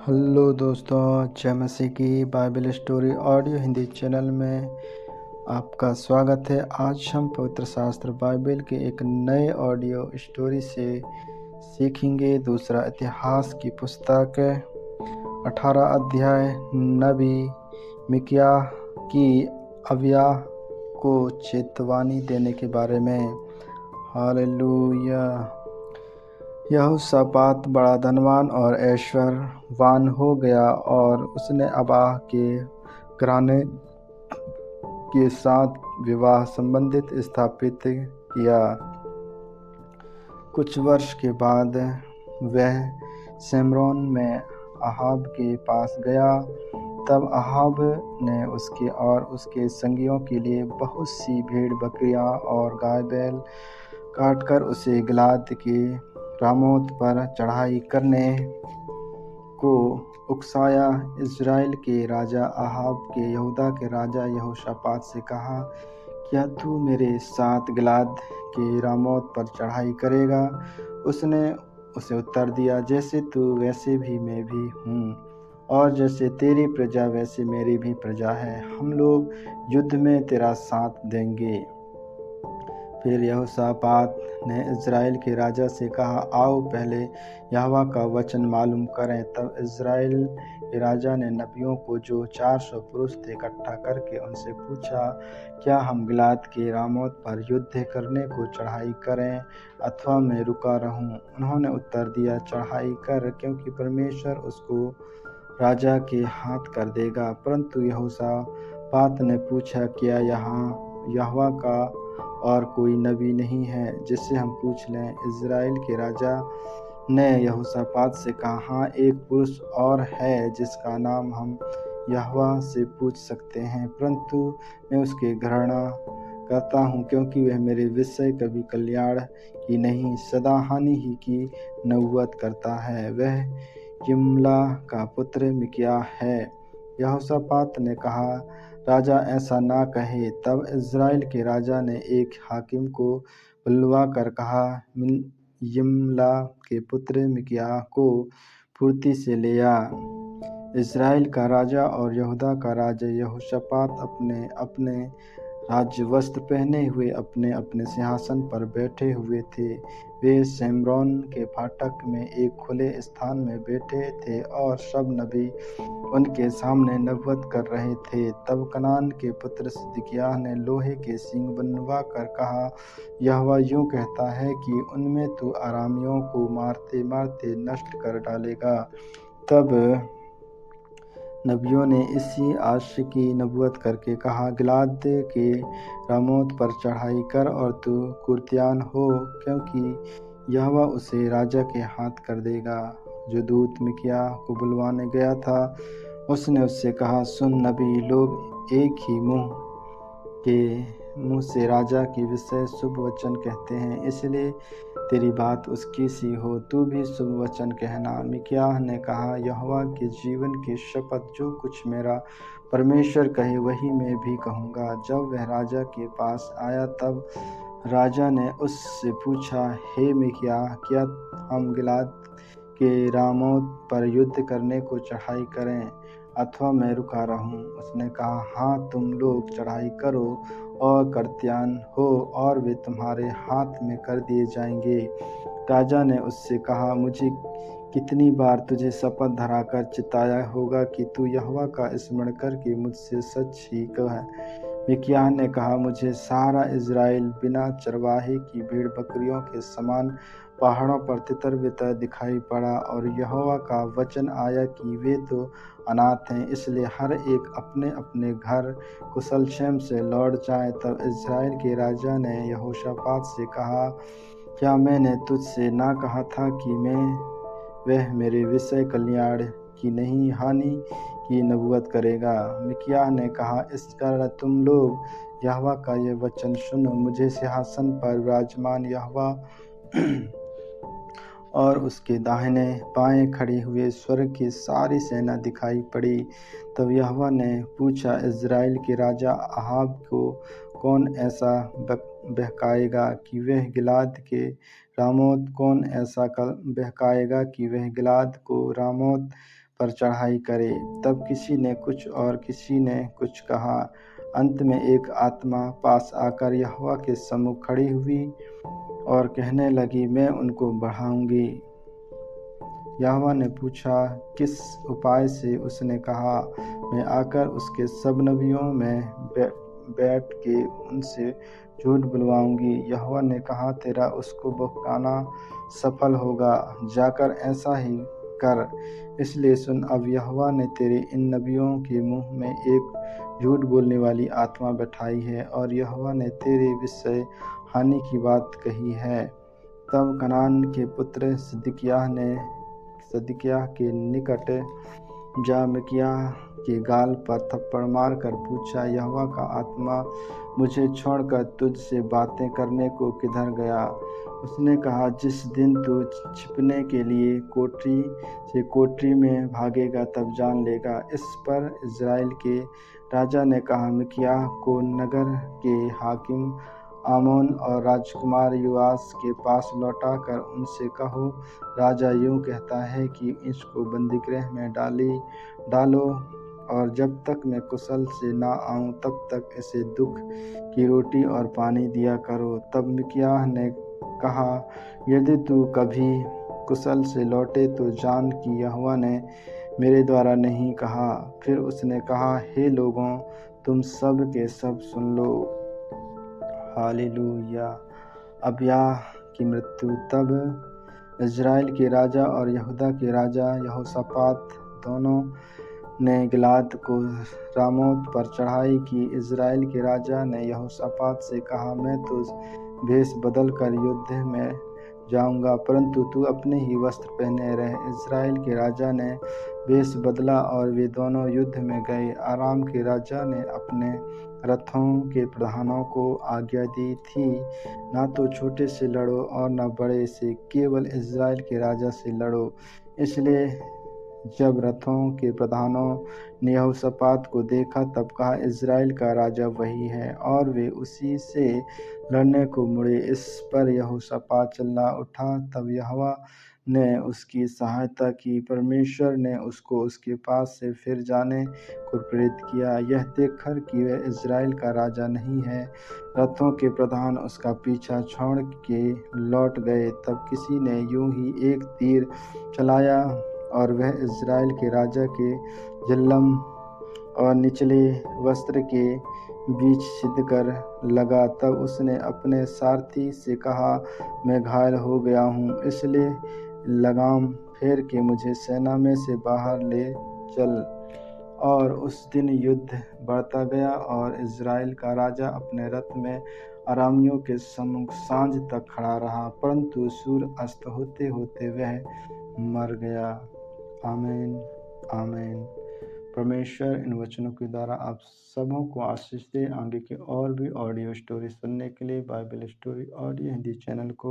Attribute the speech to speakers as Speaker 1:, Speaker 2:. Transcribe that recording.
Speaker 1: Hello दोस्तों, जय मसीह की Bible story audio Hindi channel में आपका स्वागत है। आज हम पवित्र शास्त्र बाइबल के एक नए ऑडियो स्टोरी से सीखेंगे। दूसरा इतिहास की पुस्तक 18 अध्याय नबी मिकिया की अविया को चेतावनी देने के बारे में। हालेलुया। यहोशापात बड़ा धनवान और ऐश्वर्यवान हो गया और उसने अबाह के घराने के साथ विवाह संबंधित स्थापित किया। कुछ वर्ष के बाद वह शेमरोन में अहाब के पास गया। तब अहाब ने उसके और उसके संगियों के लिए बहुत सी भेड़ बकरियां और गाय बैल काटकर उसे गिलाद के रामोत पर चढ़ाई करने को उकसाया। इज़राइल के राजा अहाब के यहूदा के राजा यहोशापात से कहा, क्या तू मेरे साथ गिलाद के रामोत पर चढ़ाई करेगा? उसने उसे उत्तर दिया, जैसे तू वैसे भी मैं भी हूँ, और जैसे तेरी प्रजा वैसे मेरी भी प्रजा है। हम लोग युद्ध में तेरा साथ देंगे। फिर यहोशापात ने इज़राइल के राजा से कहा, आओ पहले यहोवा का वचन मालूम करें। तब इज़राइल के राजा ने नबियों को, जो 400 पुरुष थे, इकट्ठा करके उनसे पूछा, क्या हम गिलाद के रामोत पर युद्ध करने को चढ़ाई करें अथवा मैं रुका रहूं? उन्होंने उत्तर दिया, चढ़ाई कर, क्योंकि परमेश्वर उसको राजा के हाथ कर देगा। परंतु यहोशापात ने पूछा, क्या यहाँ यहोवा का और कोई नबी नहीं है जिससे हम पूछ लें? इज़राइल के राजा ने यहोशापात से कहा, हाँ, एक पुरुष और है जिसका नाम हम यहोवा से पूछ सकते हैं, परंतु मैं उसकी घृणा करता हूँ, क्योंकि वह मेरे विषय कभी कल्याण की नहीं, सदा हानि ही की नबूवत करता है। वह यिम्ला का पुत्र मिकिया है। यहोशापात ने कहा, राजा ऐसा ना कहे। तब इज़राइल के राजा ने एक हाकिम को बुलवा कर कहा, यिम्ला के पुत्र मिकिया को फुर्ती से ले आ। इज़राइल का राजा और यहूदा का राजा यहोशापात अपने अपने राज्य वस्त्र पहने हुए अपने अपने सिंहासन पर बैठे हुए थे। वे शेमरोन के फाटक में एक खुले स्थान में बैठे थे और सब नबी उनके सामने नबूवत कर रहे थे। तब कनान के पुत्र सिदकिय्याह ने लोहे के सींग बनवा कर कहा, यहोवा यूं कहता है कि उनमें तू अरामियों को मारते मारते नष्ट कर डालेगा। तब नबियों ने इसी आशय की नबूवत करके कहा, गिलाद के रामोत पर चढ़ाई कर और तू कुर्तियान हो, क्योंकि यहोवा उसे राजा के हाथ कर देगा। जो दूत मिकिया को बुलवाने गया था, उसने उससे कहा, सुन, नबी लोग एक ही मुँह से राजा के विषय शुभ वचन कहते हैं, इसलिए तेरी बात उसकी सी हो, तू भी शुभ वचन कहना। मिकिया ने कहा, यहोवा के जीवन की शपथ, जो कुछ मेरा परमेश्वर कहे वही मैं भी कहूँगा। जब वह राजा के पास आया, तब राजा ने उससे पूछा, हे मिकिया, क्या हम गिलाद के रामोत पर युद्ध करने को चढ़ाई करें अथवा मैं रुका रहूं? उसने कहा, हाँ, तुम लोग चढ़ाई करो और कर्त्यान हो, और वे तुम्हारे हाथ में कर दिए जाएंगे। राजा ने उससे कहा, मुझे कितनी बार तुझे शपथ धराकर चिताया होगा कि तू यहोवा का स्मरण करके मुझसे सच ही कह। मिकिया ने कहा, मुझे सारा इज़राइल बिना चरवाहे की भेड़ बकरियों के समान पहाड़ों पर तितर बितर दिखाई पड़ा, और यहोवा का वचन आया कि वे तो अनाथ हैं, इसलिए हर एक अपने अपने घर कुशल क्षेम से लौट जाए। तब इज़राइल के राजा ने यहोशापात से कहा, क्या मैंने तुझसे ना कहा था कि वह मेरे विषय कल्याण की नहीं हानि की नबूवत करेगा? मिकिया ने कहा, इस कारण तुम लोग यहोवा का यह वचन सुनो, मुझे सिंहासन पर विराजमान यहोवा और उसके दाहिने बाएं खड़े हुए स्वर्ग की सारी सेना दिखाई पड़ी। तब यहोवा ने पूछा, इज़राइल के राजा अहाब को कौन ऐसा बहकाएगा कि वह गिलाद के रामोत, कौन ऐसा बहकाएगा कि वह गिलाद को रामोत पर चढ़ाई करे। तब किसी ने कुछ और किसी ने कुछ कहा। अंत में एक आत्मा पास आकर यहोवा के सम्मुख खड़ी हुई और कहने लगी, मैं उनको बढ़ाऊंगी। यहोवा ने पूछा, किस उपाय से? उसने कहा, मैं आकर उसके सब नबियों में बैठ के उनसे झूठ बुलवाऊंगी। यहोवा ने कहा, तेरा उसको बहकाना सफल होगा, जाकर ऐसा ही कर। इसलिए सुन, अब यहोवा ने तेरे इन नबियों के मुंह में एक झूठ बोलने वाली आत्मा बैठाई है और यहोवा ने तेरे विषय हानि की बात कही है। तब कनान के पुत्र सिदकिय्याह के निकट जा मिकियाह के गाल पर थप्पड़ मारकर पूछा, यहोवा का आत्मा मुझे छोड़कर तुझ से बातें करने को किधर गया? उसने कहा, जिस दिन तू छिपने के लिए कोठरी से कोठरी में भागेगा तब जान लेगा। इस पर इज़राइल के राजा ने कहा, मिकियाह को नगर के हाकिम आमोन और राजकुमार योआश के पास लौटाकर उनसे कहो, राजा यूँ कहता है कि इसको बंदीगृह में डालो और जब तक मैं कुशल से ना आऊँ तब तक इसे दुख की रोटी और पानी दिया करो। तब मिकियाह ने कहा, यदि तू कभी कुशल से लौटे तो जान कि यहोवा ने मेरे द्वारा नहीं कहा। फिर उसने कहा, हे लोगों, तुम सब के सब सुन लो। हालेलुया। अबिय्याह की मृत्यु। तब इज़राइल के राजा और यहूदा के राजा यहोशापात दोनों ने गिलाद को रामोत पर चढ़ाई की। इज़राइल के राजा ने यहोशापात से कहा, मैं तो भेष बदल कर युद्ध में जाऊंगा, परंतु तू अपने ही वस्त्र पहने रह। इज़राइल के राजा ने भेष बदला और वे दोनों युद्ध में गए। आराम के राजा ने अपने रथों के प्रधानों को आज्ञा दी थी, ना तो छोटे से लड़ो और न बड़े से, केवल इज़राइल के राजा से लड़ो। इसलिए जब रथों के प्रधानों ने यहोशापात को देखा तब कहा, इज़राइल का राजा वही है, और वे उसी से लड़ने को मुड़े। इस पर यहोशापात चिल्ला उठा। तब यहोवा ने उसकी सहायता की। परमेश्वर ने उसको उसके पास से फिर जाने को प्रेरित किया। यह देखकर कि वह इज़राइल का राजा नहीं है, रथों के प्रधान उसका पीछा छोड़ के लौट गए। तब किसी ने यूं ही एक तीर चलाया और वह इज़राइल के राजा के जिल्लम और निचले वस्त्र के बीच छिदकर लगा। तब उसने अपने सारथी से कहा, मैं घायल हो गया हूँ, इसलिए लगाम फेर के मुझे सेना में से बाहर ले चल। और उस दिन युद्ध बढ़ता गया और इज़राइल का राजा अपने रथ में अरामियों के सम्मुख सांझ तक खड़ा रहा, परंतु सूर्य अस्त होते होते वह मर गया। आमीन आमीन। परमेश्वर इन वचनों के द्वारा आप सबों को आशीष दे। आगे के और भी ऑडियो स्टोरी सुनने के लिए Bible story audio Hindi channel को